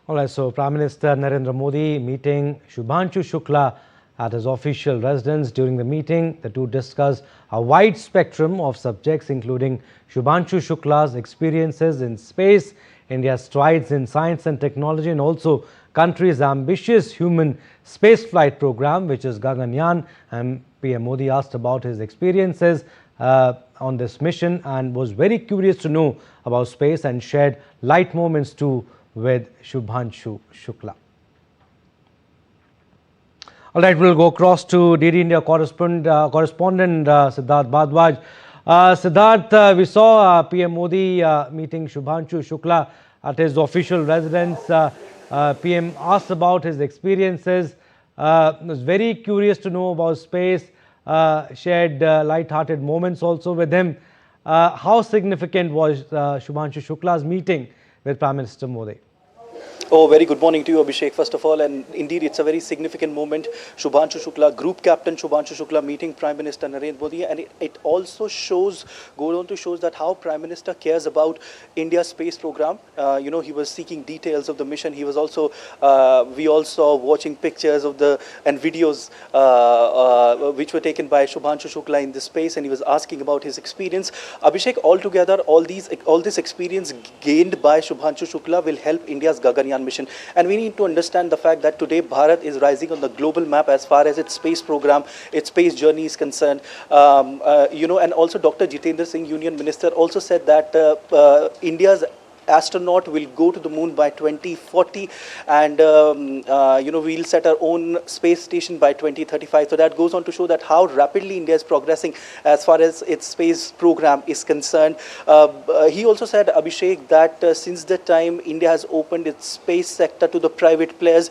All right, so Prime Minister Narendra Modi meeting Shubhanshu Shukla at his official residence. During the meeting, the two discussed a wide spectrum of subjects, including Shubhanshu Shukla's experiences in space, India's strides in science and technology, and also country's ambitious human spaceflight program, which is Gaganyaan. And PM Modi asked about his experiences on this mission and was very curious to know about space and shared light moments too with Shubhanshu Shukla. All right, we'll go across to DD India correspondent Siddharth Bhardwaj. Siddharth, we saw PM Modi meeting Shubhanshu Shukla at his official residence. PM asked about his experiences, was very curious to know about space, shared light-hearted moments also with him. How significant was Shubhanshu Shukla's meeting with Prime Minister Modi? Oh, very good morning to you, Abhishek, first of all. And indeed, it's a very significant moment. Shubhanshu Shukla, Group Captain Shubhanshu Shukla meeting Prime Minister Narendra Modi. And it also goes on to show that how Prime Minister cares about India's space program. He was seeking details of the mission. He was also, we all saw watching pictures of and videos which were taken by Shubhanshu Shukla in the space. And he was asking about his experience. Abhishek, altogether, all this experience gained by Shubhanshu Shukla will help India's Gaganyaan mission. And we need to understand the fact that today Bharat is rising on the global map as far as its space program, its space journey is concerned. And also Dr. Jitendra Singh, Union Minister, also said that India's astronaut will go to the moon by 2040, and we'll set our own space station by 2035. So that goes on to show that how rapidly India is progressing as far as its space program is concerned. He also said, Abhishek, that since the time India has opened its space sector to the private players,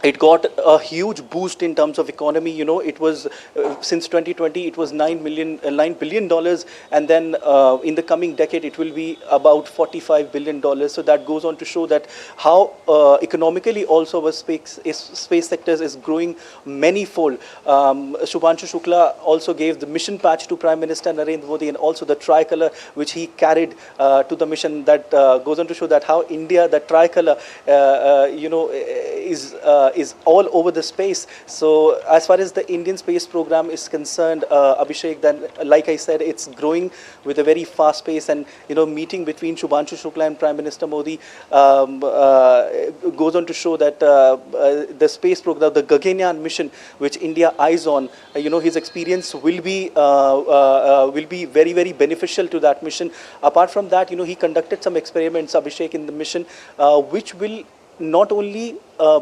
it got a huge boost in terms of economy. It was since 2020, it was $9 billion, and then in the coming decade, it will be about $45 billion. So that goes on to show that how economically also our space sectors is growing manyfold. Shubhanshu Shukla also gave the mission patch to Prime Minister Narendra Modi, and also the tricolor which he carried to the mission. That goes on to show that how India, the tricolor, is all over the space. So as far as the Indian space program is concerned, Abhishek, then like I said, it's growing with a very fast pace. And meeting between Shubhanshu Shukla and Prime Minister Modi goes on to show that the space program, the Gaganyaan mission, which India eyes on, his experience will be very, very beneficial to that mission. Apart from that, he conducted some experiments, Abhishek, in the mission, which will not only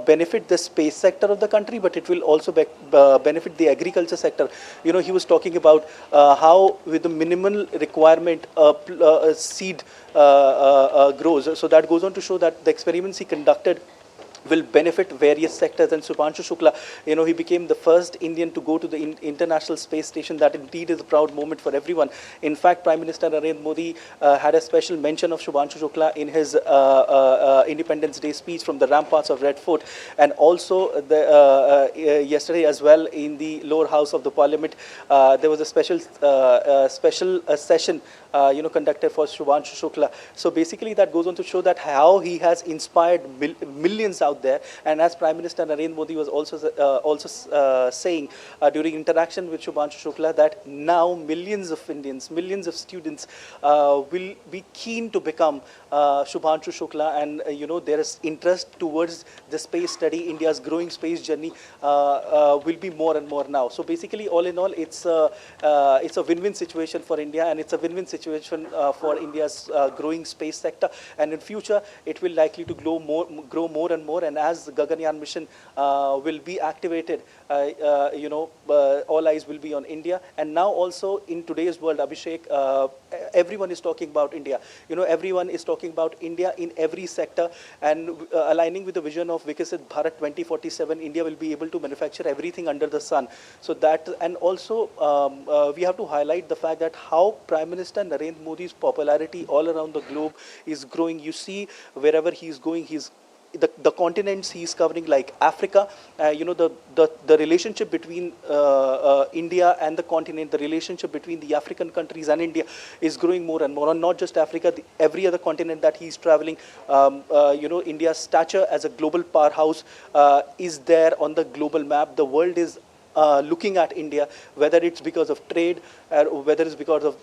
benefit the space sector of the country, but it will also benefit the agriculture sector. He was talking about how with the minimal requirement seed grows. So that goes on to show that the experiments he conducted will benefit various sectors. And Shubhanshu Shukla, he became the first Indian to go to the International Space Station. That indeed is a proud moment for everyone. In fact, Prime Minister Narendra Modi had a special mention of Shubhanshu Shukla in his Independence Day speech from the ramparts of Red Fort. And also yesterday as well in the lower house of the Parliament, there was a special session conducted for Shubhanshu Shukla. So basically that goes on to show that how he has inspired millions out there. And as Prime Minister Narendra Modi was also saying during interaction with Shubhanshu Shukla, that now millions of Indians, millions of students will be keen to become Shubhanshu Shukla, and there is interest towards the space study. India's growing space journey will be more and more now. So basically, all in all, it's a win-win situation for India, and it's a win-win situation for India's growing space sector. And in future, it will likely to grow more and more. And as the Gaganyaan mission will be activated, all eyes will be on India. And now also in today's world, Abhishek, everyone is talking about India. Everyone is talking about India in every sector, and aligning with the vision of Viksit Bharat 2047, India will be able to manufacture everything under the sun. So that, and also we have to highlight the fact that how Prime Minister Narendra Modi's popularity all around the globe is growing. You see, wherever he's going, he's the continents he's covering, like Africa, the relationship between India and the continent, the relationship between the African countries and India is growing more and more. And not just Africa, every other continent that he's traveling, India's stature as a global powerhouse is there on the global map. The world is looking at India, whether it's because of trade or whether it's because of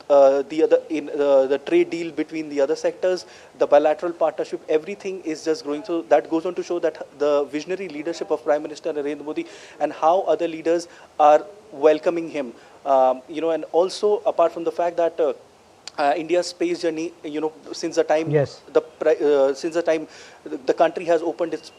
the trade deal between the other sectors, the bilateral partnership, everything is just growing. So that goes on to show that the visionary leadership of Prime Minister Narendra Modi and how other leaders are welcoming him. And also apart from the fact that India's space journey, since the time Yes. since the time the country has opened its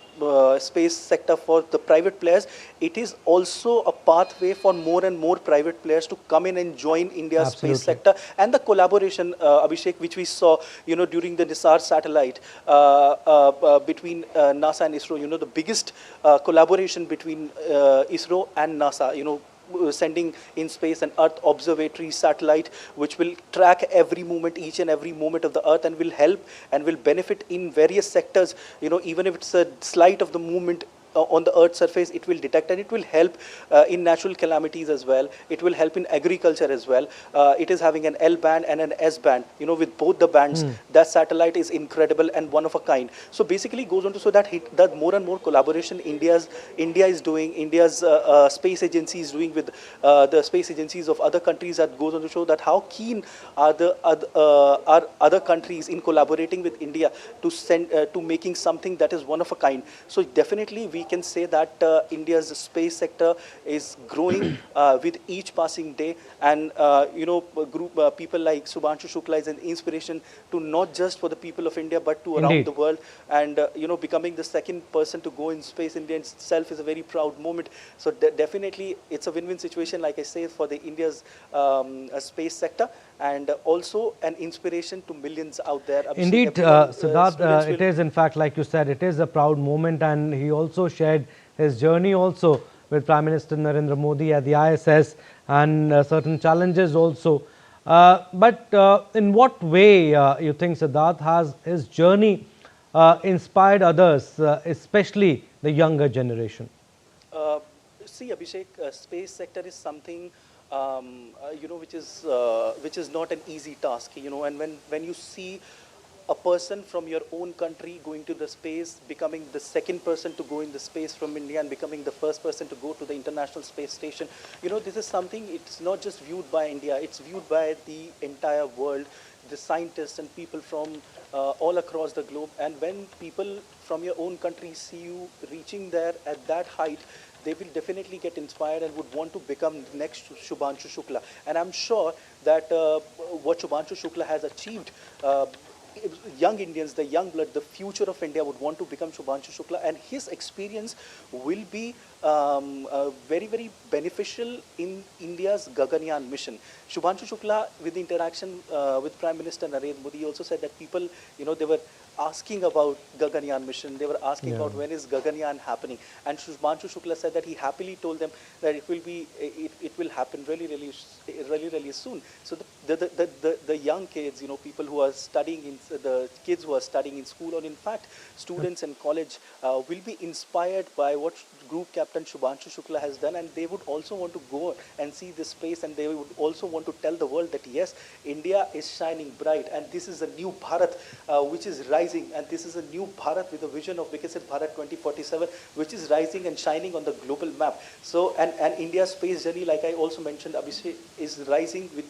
space sector for the private players, it is also a pathway for more and more private players to come in and join India's Absolutely. space sector. And the collaboration, Abhishek, which we saw, during the Nisar satellite between NASA and ISRO, the biggest collaboration between ISRO and NASA, sending in space an Earth observatory satellite which will track every movement, each and every moment of the Earth, and will help and will benefit in various sectors. Even if it's a slight of the movement on the Earth's surface, it will detect, and it will help in natural calamities as well. It will help in agriculture as well. It is having an L band and an S band. With both the bands, that satellite is incredible and one of a kind. So basically, goes on to show that that more and more collaboration India is doing, India's space agency is doing with the space agencies of other countries. That goes on to show that how keen are the other countries in collaborating with India to send to making something that is one of a kind. So definitely we can say that India's space sector is growing with each passing day, and people like Shubhanshu Shukla is an inspiration to not just for the people of India but to around Indeed. the world. And becoming the second person to go in space India itself is a very proud moment. So definitely it's a win-win situation, like I say, for the India's space sector, and also an inspiration to millions out there. Abhishek, Indeed, everyone, Siddharth, students it will- is in fact, like you said, it is a proud moment, and he also shared his journey also with Prime Minister Narendra Modi at the ISS, and certain challenges also. But in what way you think, Siddharth, has his journey inspired others, especially the younger generation? See, Abhishek, space sector is something which is not an easy task. And when you see a person from your own country going to the space, becoming the second person to go in the space from India, and becoming the first person to go to the International Space Station, this is something, it's not just viewed by India, it's viewed by the entire world, the scientists and people from all across the globe. And when people from your own country see you reaching there at that height, they will definitely get inspired and would want to become the next Shubhanshu Shukla. And I'm sure that what Shubhanshu Shukla has achieved, young Indians, the young blood, the future of India would want to become Shubhanshu Shukla, and his experience will be very, very beneficial in India's Gaganyaan mission. Shubhanshu Shukla, with the interaction with Prime Minister Narendra Modi, also said that people, they were asking about Gaganyaan mission. They were asking about when is Gaganyaan happening, and Shubhanshu Shukla said that he happily told them that it will happen really soon. So the young kids, people who are studying the kids who are studying in school, or in fact students in college, will be inspired by what Group Captain Shubhanshu Shukla has done, and they would also want to go and see this space, and they would also want to tell the world that yes, India is shining bright, and this is a new Bharat which is rising, and this is a new Bharat with a vision of Viksit Bharat 2047, which is rising and shining on the global map. So, and India's space journey, like I also mentioned, Abhishek, is rising with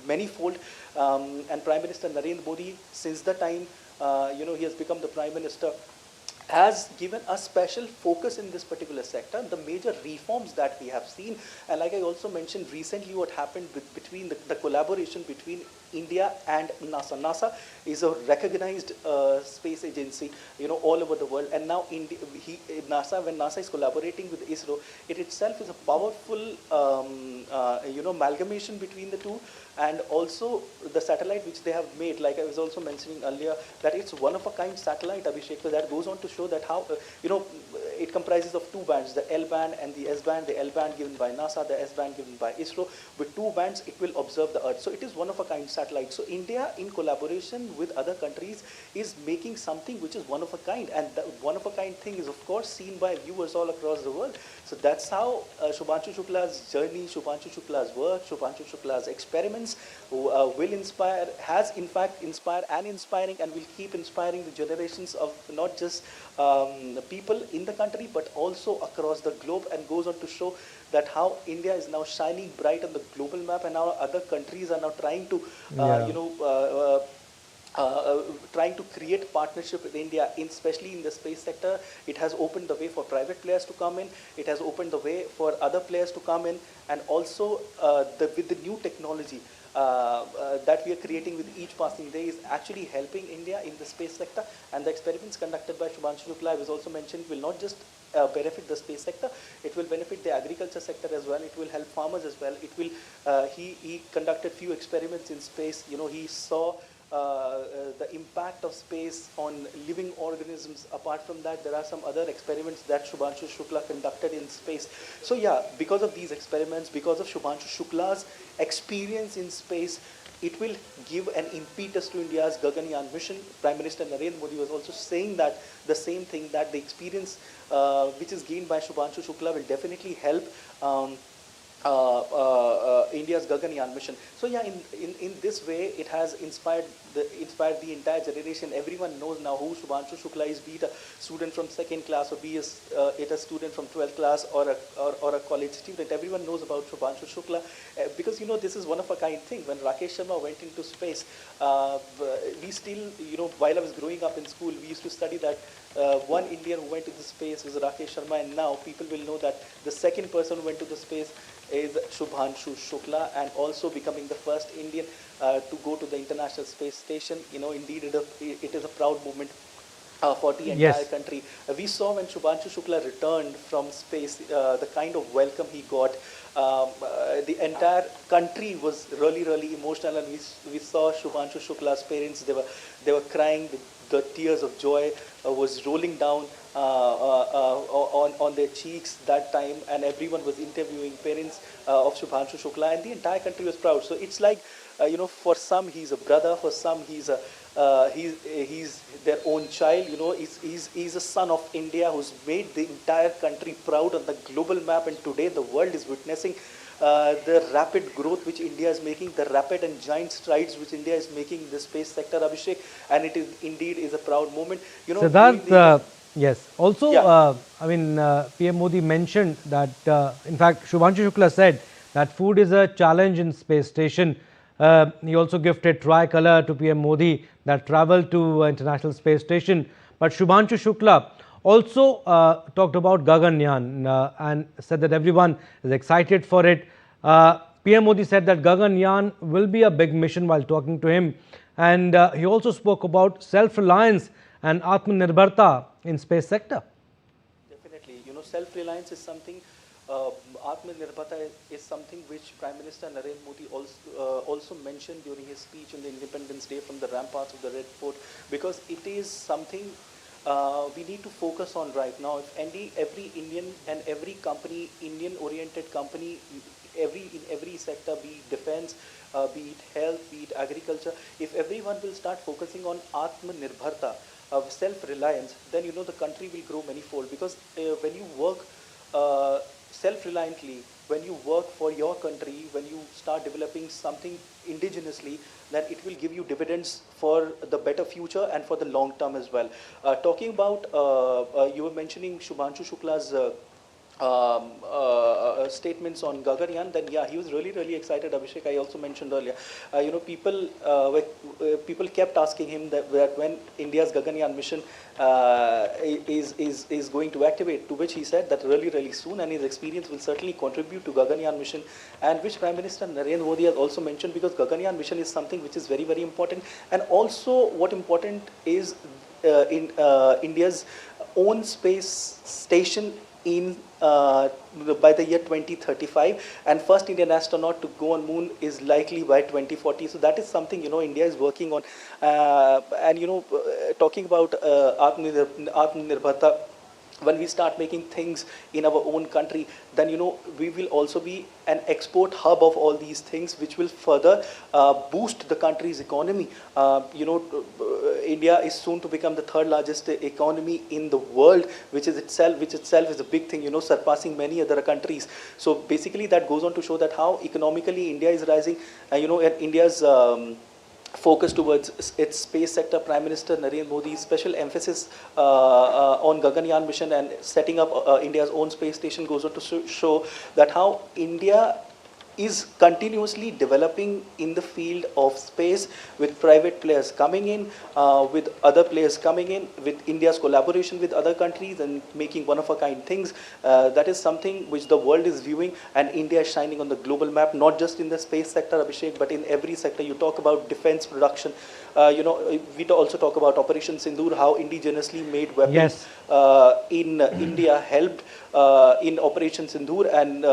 many-fold, and Prime Minister Narendra Modi, since the time he has become the Prime Minister, has given a special focus in this particular sector. The major reforms that we have seen, and like I also mentioned recently, what happened between the collaboration between India and NASA. NASA is a recognized space agency, all over the world. And now when NASA is collaborating with ISRO, it itself is a powerful, amalgamation between the two. And also the satellite which they have made, like I was also mentioning earlier, that it's one of a kind satellite, Abhishek. So that goes on to show that how, it comprises of two bands, the L band and the S band. The L band given by NASA, the S band given by ISRO. With two bands, it will observe the Earth. So it is one of a kind satellite. satellites. So India, in collaboration with other countries, is making something which is one of a kind, and the one of a kind thing is of course seen by viewers all across the world. So that's how Shubhanshu Shukla's journey, Shubhanshu Shukla's work, Shubhanshu Shukla's experiments will inspire, has in fact inspired and inspiring, and will keep inspiring the generations of not just people in the country but also across the globe, and goes on to show that how India is now shining bright on the global map, and now other countries are now trying to trying to create partnership with India, especially in the space sector. It has opened the way for private players to come in. It has opened the way for other players to come in, and also with the new technology that we are creating with each passing day is actually helping India in the space sector. And the experiments conducted by Shubhanshu Shukla, was also mentioned, will not just benefit the space sector, it will benefit the agriculture sector as well. It will help farmers as well. It will. He conducted few experiments in space. He saw the impact of space on living organisms. Apart from that, there are some other experiments that Shubhanshu Shukla conducted in space. So yeah, because of these experiments, because of Shubhanshu Shukla's experience in space, it will give an impetus to India's Gaganyaan mission. Prime Minister Narendra Modi was also saying that the same thing, that the experience which is gained by Shubhanshu Shukla will definitely help India's Gaganyaan mission. So yeah, in this way, it has inspired the entire generation. Everyone knows now who Shubhanshu Shukla is, be it a student from second class, or be it a student from 12th class, or a college student. Everyone knows about Shubhanshu Shukla because this is one of a kind thing. When Rakesh Sharma went into space, we still, while I was growing up in school, we used to study that one Indian who went to the space was Rakesh Sharma, and now people will know that the second person who went to the space is Shubhanshu Shukla, and also becoming the first Indian to go to the International Space Station. Indeed, it is a proud moment for the entire country. We saw when Shubhanshu Shukla returned from space, the kind of welcome he got. The entire country was really, really emotional, and we saw Shubhanshu Shukla's parents. They were crying. The tears of joy was rolling down on their cheeks that time, and everyone was interviewing parents of Shubhanshu Shukla, and the entire country was proud. So it's like, for some he's a brother, for some he's their own child. He's a son of India who's made the entire country proud on the global map, and today the world is witnessing the rapid growth which India is making, the rapid and giant strides which India is making in the space sector, Abhishek, and it is indeed is a proud moment. Siddharth, yes. Also, PM Modi mentioned that, in fact, Shubhanshu Shukla said that food is a challenge in space station. He also gifted tricolor to PM Modi that traveled to International Space Station. But Shubhanshu Shukla also talked about Gaganyaan and said that everyone is excited for it. PM Modi said that Gaganyaan will be a big mission while talking to him. And he also spoke about self-reliance and Aatmanirbharta in space sector. Definitely. Self-reliance is something, Aatmanirbharta is something which Prime Minister Narendra Modi also mentioned during his speech on the Independence Day from the ramparts of the Red Fort, because it is something we need to focus on right now. If every Indian and every company, Indian-oriented company, in every sector, be it defense, be it health, be it agriculture, if everyone will start focusing on Aatmanirbharta, self-reliance, then the country will grow manifold. Because when you work self-reliantly, when you work for your country, when you start developing something indigenously, then it will give you dividends for the better future and for the long term as well. Talking about, you were mentioning Shubhanshu Shukla's statements on Gaganyaan, then yeah, he was really, really excited, Abhishek. I also mentioned earlier, people kept asking him that when India's Gaganyaan mission is going to activate, to which he said that really, really soon, and his experience will certainly contribute to Gaganyaan mission, and which Prime Minister Narendra Modi has also mentioned, because Gaganyaan mission is something which is very, very important. And also what important is in India's own space station by the year 2035, and first Indian astronaut to go on moon is likely by 2040. So that is something India is working on, and talking about Aatmanirbharta, when we start making things in our own country, then we will also be an export hub of all these things, which will further boost the country's economy. India is soon to become the third largest economy in the world, which itself is a big thing, surpassing many other countries. So basically that goes on to show that how economically India is rising, and India's focus towards its space sector. Prime Minister Narendra Modi's special emphasis on Gaganyaan mission and setting up India's own space station goes on to show that how India is continuously developing in the field of space, with private players coming in, with other players coming in, with India's collaboration with other countries and making one-of-a-kind things. That is something which the world is viewing, and India is shining on the global map, not just in the space sector, Abhishek, but in every sector. You talk about defense production. We also talk about Operation Sindoor, how indigenously made weapons in India helped in Operation Sindoor, and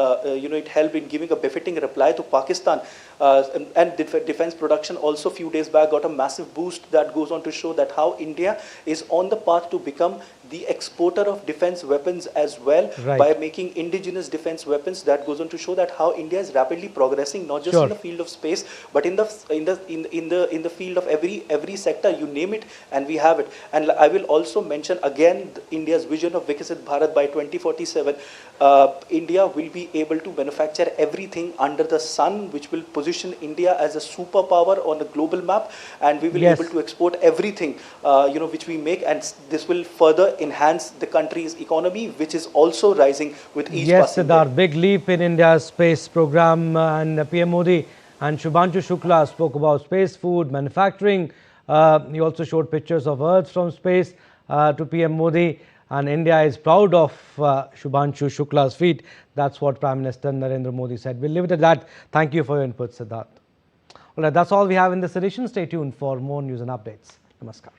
it helped in giving a befitting reply to Pakistan. And defense production also few days back got a massive boost. That goes on to show that how India is on the path to become the exporter of defense weapons as well, by making indigenous defense weapons. That goes on to show that how India is rapidly progressing, not just in the field of space, but in the field of every sector, you name it, and we have it. And I will also mention again India's vision of Viksit Bharat by 2047. India will be able to manufacture everything under the sun, which will position India as a superpower on the global map, and we will be able to export everything which we make, and this will further enhance the country's economy, which is also rising with each passing day. Siddharth, big leap in India's space program, and PM Modi and Shubhanshu Shukla spoke about space, food, manufacturing. He also showed pictures of Earth from space to PM Modi, and India is proud of Shubhanshu Shukla's feat. That's what Prime Minister Narendra Modi said. We'll leave it at that. Thank you for your input, Siddharth. All right, that's all we have in this edition. Stay tuned for more news and updates. Namaskar.